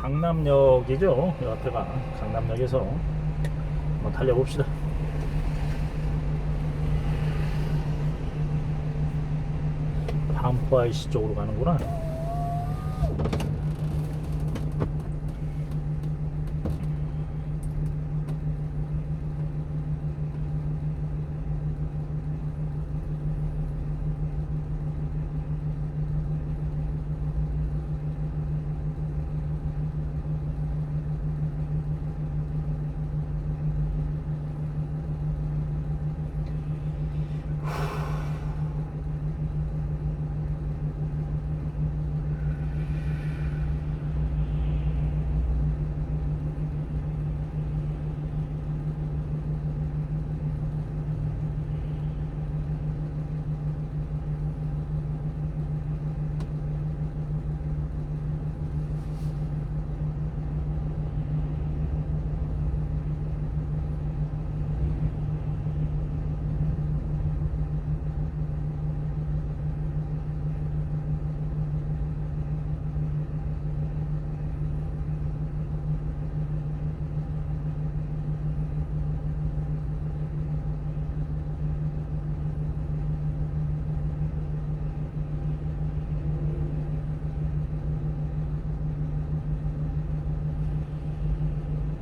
강남역이죠. 이 앞에가 강남역에서 한번 달려봅시다. 반포아이시 쪽으로 가는구나.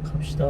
갑시다.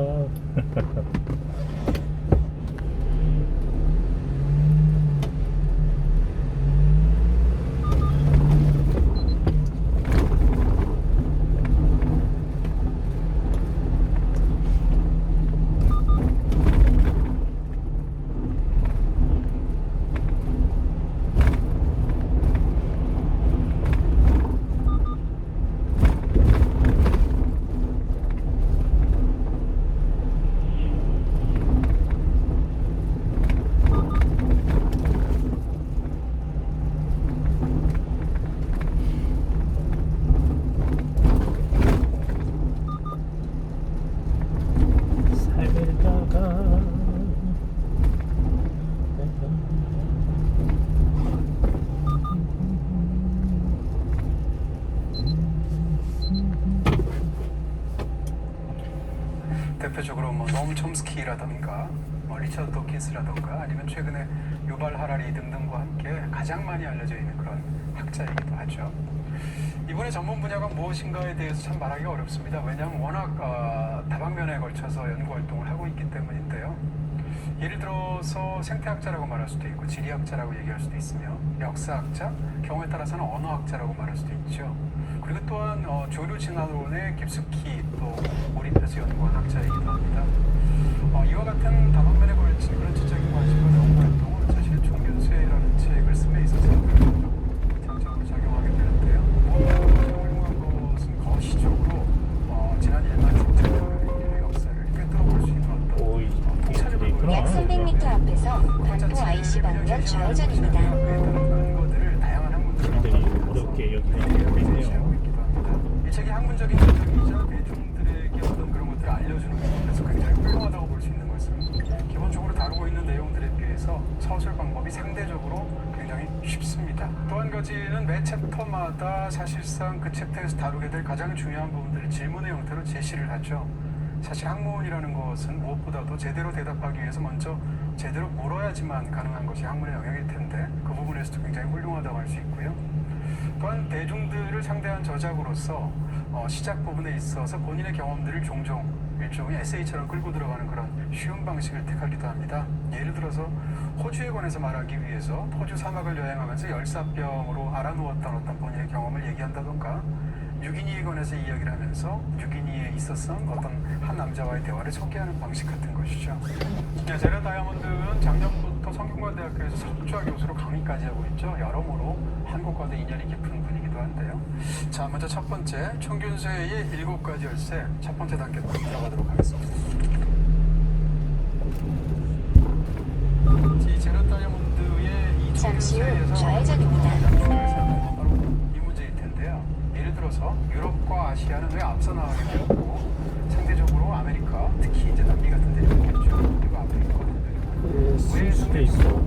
대표적으로 노엄 촘스키라던가 리처드 도킨스라던가 아니면 최근에 유발 하라리 등등과 함께 가장 많이 알려져 있는 그런 학자이기도 하죠. 이분의 전문 분야가 무엇인가에 대해서 참 말하기가 어렵습니다. 왜냐하면 워낙 다방면에 걸쳐서 연구 활동을 하고 있기 때문인데요. 예를 들어서 생태학자라고 말할 수도 있고 지리학자라고 얘기할 수도 있으며 역사학자, 경우에 따라서는 언어학자라고 말할 수도 있죠. 그리고 또한 조류 진화론에 깊숙이 또 몰입해서 연구한 학자이기도 합니다. 이와 같은 다방면에 걸친 그런 지적인 관심과 연구 활동은 사실 총균수회라는 책을 씀에 있어서 장점으로 작용하게 되는데요. 무엇보다 가장 훌륭한 것은 거시적으로 지난 1만 6천여 년의 역사를 꿰뚫어 볼 수 있는 어떤 통찰력을 약 300m 앞에서 반포 IC 방면 좌회전입니다. 근거들을 다양한 학문들을 어렵게 여기가 되고 있네요. 이 책이 학문적인 전통이자 대중들에게 어떤 그런 것들을 알려주는 부분에서 굉장히 훌륭하다고 볼 수 있는 것은 기본적으로 다루고 있는 내용들에 비해서 서술 방법이 상대적으로 굉장히 쉽습니다. 또 한 가지는 매 챕터마다 사실상 그 챕터에서 다루게 될 가장 중요한 부분들을 질문의 형태로 제시를 하죠. 사실 학문이라는 것은 무엇보다도 제대로 대답하기 위해서 먼저 제대로 물어야지만 가능한 것이 학문의 영역일 텐데 그 부분에서도 굉장히 훌륭하다고 할 수 있고요. 또한 대중들을 상대한 저작으로서 시작 부분에 있어서 본인의 경험들을 종종 일종의 에세이처럼 끌고 들어가는 그런 쉬운 방식을 택하기도 합니다. 예를 들어서 호주에 관해서 말하기 위해서 호주 사막을 여행하면서 열사병으로 알아누웠던 어떤 본인의 경험을 얘기한다던가 뉴기니에 관해서 이야기를 하면서 뉴기니에 있었던 어떤 한 남자와의 대화를 소개하는 방식 같은 것이죠. 제라 다이아몬드는 작년부터 성균관대학교에서 석좌 교수로 강의까지 하고 있죠. 여러모로 한국과도 인연이 깊은 분이기도 한데요. 자, 먼저 첫 번째 총균수의 7가지 열쇠 첫 번째 단계로 들어가도록 하겠습니다. 이 제라 다이아몬드의 이 잠시 후 총균수에서 좌회전입니다. 바로 이 문제일 텐데요. 예를 들어서 유럽과 아시아는 왜 앞서 나가게 되었고 상대적으로 아메리카, 특히 이제 남미 같은 데는 있겠죠. 그리고 아프리카 같은 데는 왜 상대적으로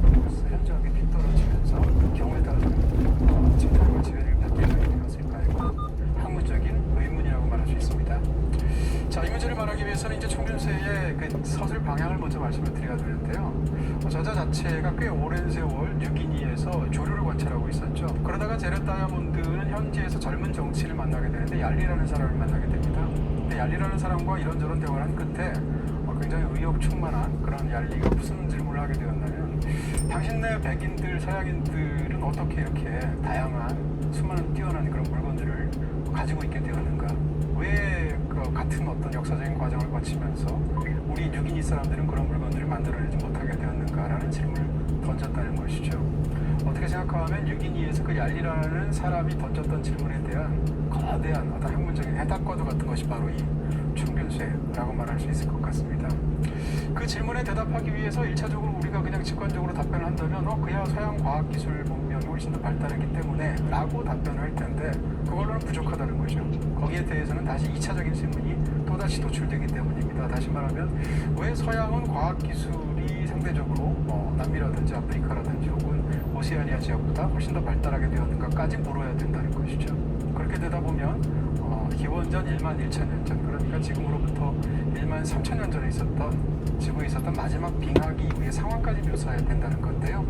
현저하게 뒤떨어지면서 경우에 따라서는 침탈과 지배를 받게 되었을까요? 학문적인 의문이라고 말할 수 있습니다. 자, 이 문제를 말하기 위해서는 이제 총균세의 그 서술 방향을 먼저 말씀을 드려야 되는데요. 저자 자체가 꽤 오랜 세월 뉴기니에서 조류를 관찰하고 있었죠. 그러다가 제렛 다이아몬드는 현지에서 젊은 정치인을 만나게 되는데 얄리라는 사람을 만나게 됩니다. 근데 얄리라는 사람과 이런저런 대화를 한 끝에 굉장히 의욕 충만한 그런 얄리가 무슨 질문을 하게 되었냐면, 당신네 백인들, 서양인들은 어떻게 이렇게 다양한 수많은 뛰어난 그런 물건들을 가지고 있게 되었는가? 왜 그 같은 어떤 역사적인 과정을 거치면서 우리 뉴기니 사람들은 그런 물건들을 만들어내지 못하게 되었는가라는 질문을 던졌다는 것이죠. 어떻게 생각하면 뉴기니에서 그 얄리라는 사람이 던졌던 질문에 대한 거대한 어떤 학문적인 해답과도 같은 것이 바로 이 총균세라고 말할 수 있을 것 같습니다. 그 질문에 대답하기 위해서 1차적으로 우리가 그냥 직관적으로 답변을 한다면 그야 서양 과학기술 문명이 훨씬 더 발달했기 때문에 라고 답변을 할 텐데, 그걸로는 부족하다는 거죠. 거기에 대해서는 다시 2차적인 질문이 또다시 도출되기 때문입니다. 다시 말하면 왜 서양은 과학기술이 상대적으로 남미라든지 아프리카라든지 혹은 오세아니아 지역보다 훨씬 더 발달하게 되었는가까지 물어야 된다는 것이죠. 그렇게 되다 보면 기원전 1만 1천년 전, 그러니까 지금으로부터 1만 3천년 전에 있었던 지구에 있었던 마지막 빙하기 이후의 상황까지 묘사해야 된다는 건데요.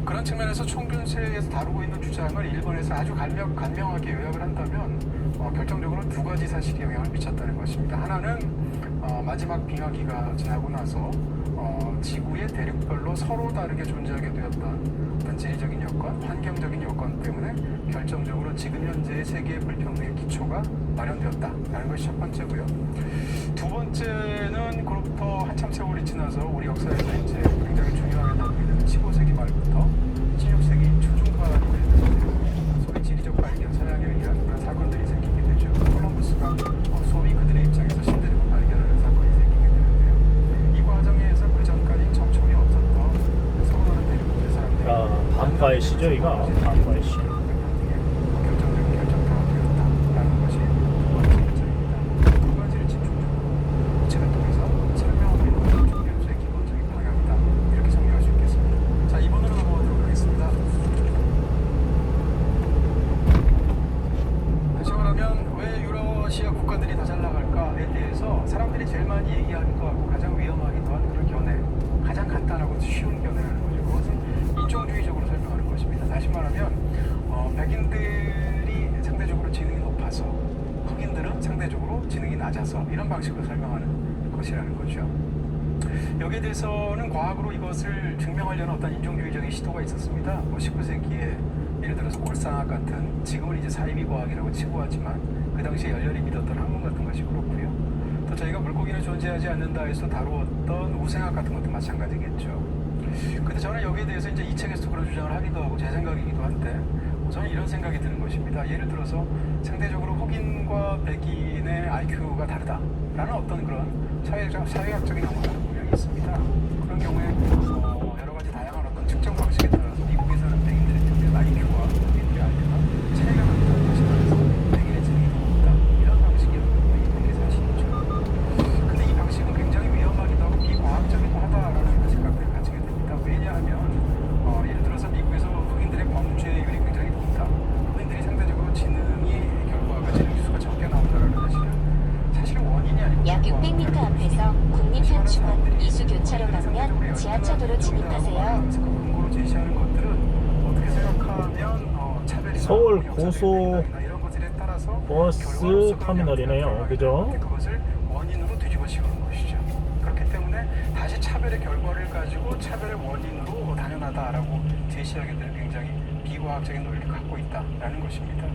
그런 측면에서 총균세에서 다루고 있는 주장을 일본에서 아주 간명하게 요약을 한다면 결정적으로 두 가지 사실이 영향을 미쳤다는 것입니다. 하나는 마지막 빙하기가 지나고 나서 지구의 대륙별로 서로 다르게 존재하게 되었던 어떤 지리적인 여건, 환경적인 여건 때문에 결정적으로 지금 현재의 세계의 불평등의 기초가 마련되었다라는 것이 첫 번째고요. 두 번째는 그로부터 한참 세월이 지나서 우리 역사에서 이제 굉장히 중요하게 다루게 되는 15세기 말부터 16세기 초중반이 되는 소위 지리적 발견, 서양에 의한 그런 사건들이 생기게 되죠. 콜럼버스가 소위 그들의 입장에서 신대륙을 발견하는 사건이 생기게 되는데요. 이 과정에서 그 전까지 접촉이 없었던 서로 다른 대륙의 사람들이 반가의 시죠, 이거. 반가의 시. 결정적인 결정타가 되었다라는 것이 두 번째 문제입니다. 두 가지를 집중적으로 책을 통해서 설명하고 있는 총균세의 기본적인 방향이다, 이렇게 정리할 수 있겠습니다. 자, 2번으로 넘어가도록 하겠습니다. 다시 말하면 왜 유러시아 국가들이 더 잘 나갈까에 대해서 사람들이 제일 많이 얘기하는 것 같고 가장 위험하기도 한 그런 견해, 가장 간단하고 쉬운 견해라는 거죠. 그것은 인종주의적으로 설명하는 것입니다. 다시 말하면 백인들이 상대적으로 지능이 높아서 흑인들은 상대적으로 지능이 낮아서 이런 방식으로 설명하는 것이라는 거죠. 여기에 대해서는 과학으로 이것을 증명하려는 어떤 인종주의적인 시도가 있었습니다. 19세기에 예를 들어서 골상학 같은, 지금은 이제 사이비 과학이라고 치부하지만 그 당시에 열렬히 믿었던 학문 같은 것이 그렇고요. 또 저희가 물고기는 존재하지 않는다에서 다루었던 우생학 같은 것도 마찬가지겠죠. 근데 저는 여기에 대해서 이제 이 책에서 그런 주장을 하기도 하고 제 생각이기도 한데, 저는 이런 생각이 드는 것입니다. 예를 들어서 상대적으로 흑인과 백인의 IQ가 다르다라는 어떤 그런 사회학적인 영향이 있습니다. 그런 경우에 여러 가지 다양한 어떤 측정 방식에 따라서 미국에 사는 백인들의 평균 IQ와 흑인들의 IQ가 차이가 난다는 것이 말해서 백인의 지능이 더 높다, 이런 방식이 있는 게 사실이죠. 근데 이 방식은 굉장히 위험하기도 하고 비과학적이기도 하다라는 생각들을 가지게 됩니다. 왜냐하면 예를 들어서 미국에서 흑인들의 범죄율이 굉장히 높다, 흑인들이 상대적으로 지능이 결과가 지능 지수가 적게 나온다는 사실은 사실 원인이 아니고 약 600m 앞에서 국립현충원 이수교차로 방면 지하차도로 진입하세요. 그 근거로 제시하는 것들은 어떻게 생각하면 차별이나 서울 역사적인 고소 맥락이나 이런 것들에 따라서 버스 결과로서 그런 터미널이네요. 양쪽의 그죠? 결과를 그것을 원인으로 뒤집어 씌우는 것이죠. 그렇기 때문에 다시 차별의 결과를 가지고 차별의 원인으로 당연하다라고 제시하게 되는 굉장히 비과학적인 논리를 갖고 있다라는 것입니다.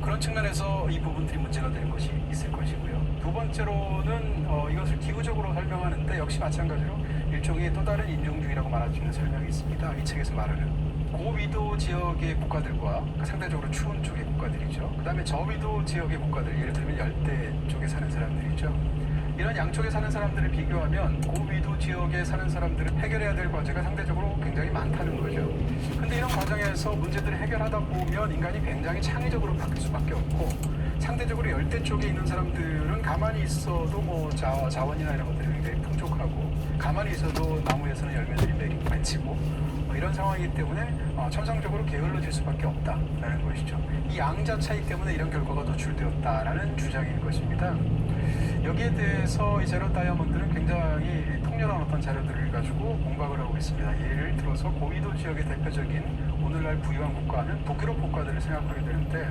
그런 측면에서 이 부분들이 문제가 될 것이 있을 것이고요. 두 번째로는 이것을 기후적으로 설명하는데 역시 마찬가지로 일종의 또 다른 인종주의라고 말할 수 있는 설명이 있습니다. 이 책에서 말하는 고위도 지역의 국가들과 상대적으로 추운 쪽의 국가들이죠. 그 다음에 저위도 지역의 국가들, 예를 들면 열대 쪽에 사는 사람들이죠. 이런 양쪽에 사는 사람들을 비교하면 고위도 지역에 사는 사람들은 해결해야 될 과제가 상대적으로 굉장히 많다는 거죠. 근데 이런 과정에서 문제들을 해결하다 보면 인간이 굉장히 창의적으로 바뀔 수밖에 없고, 상대적으로 열대 쪽에 있는 사람들은 가만히 있어도 뭐 자원이나 이런 것들이 굉장히 풍족하고 가만히 있어도 나무에서는 열매들이 맺히고 뭐 이런 상황이기 때문에 천성적으로 게을러질 수밖에 없다라는 것이죠. 이 양자 차이 때문에 이런 결과가 도출되었다라는 주장인 것입니다. 여기에 대해서 이 제로 다이아몬드는 굉장히 통렬한 어떤 자료들을 가지고 공박을 하고 있습니다. 예를 들어서 고위도 지역의 대표적인 오늘날 부유한 국가는 북유럽 국가들을 생각하게 되는데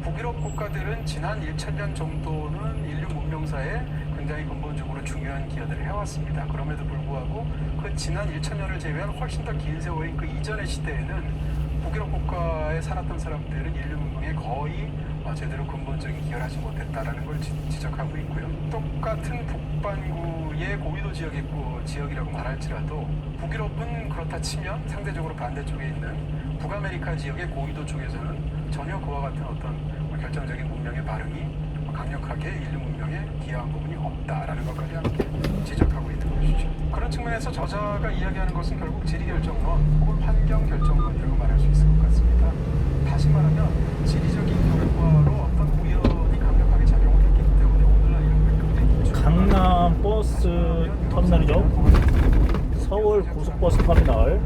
북유럽 국가들은 지난 1,000년 정도는 인류 문명사에 굉장히 근본적으로 중요한 기여들을 해왔습니다. 그럼에도 불구하고 그 지난 1,000년을 제외한 훨씬 더 긴 세월인 그 이전의 시대에는 북유럽 국가에 살았던 사람들은 인류 문명에 거의 제대로 근본적인 기여를 하지 못했다라는 걸 지적하고 있고요. 똑같은 북반구의 고위도 지역이라고 말할지라도 북유럽은 그렇다 치면 상대적으로 반대쪽에 있는 북아메리카 지역의 고위도 쪽에서는 전혀 그와 같은 어떤 결정적인 문명의 발흥이 강력하게 인류 문명에 기여한 부분이 없다라는 것까지 함께 지적하고 있는 것이죠. 그런 측면에서 저자가 이야기하는 것은 결국 지리결정론 혹은 환경결정론이라고 말할 수 있을 것 같습니다. 다시 말하면 지리적인 결과로 어떤 우연이 강력하게 작용을 했기 때문에 오늘날 이런 굉장히 강남 버스 터미널이죠. 서울 고속버스 터미널.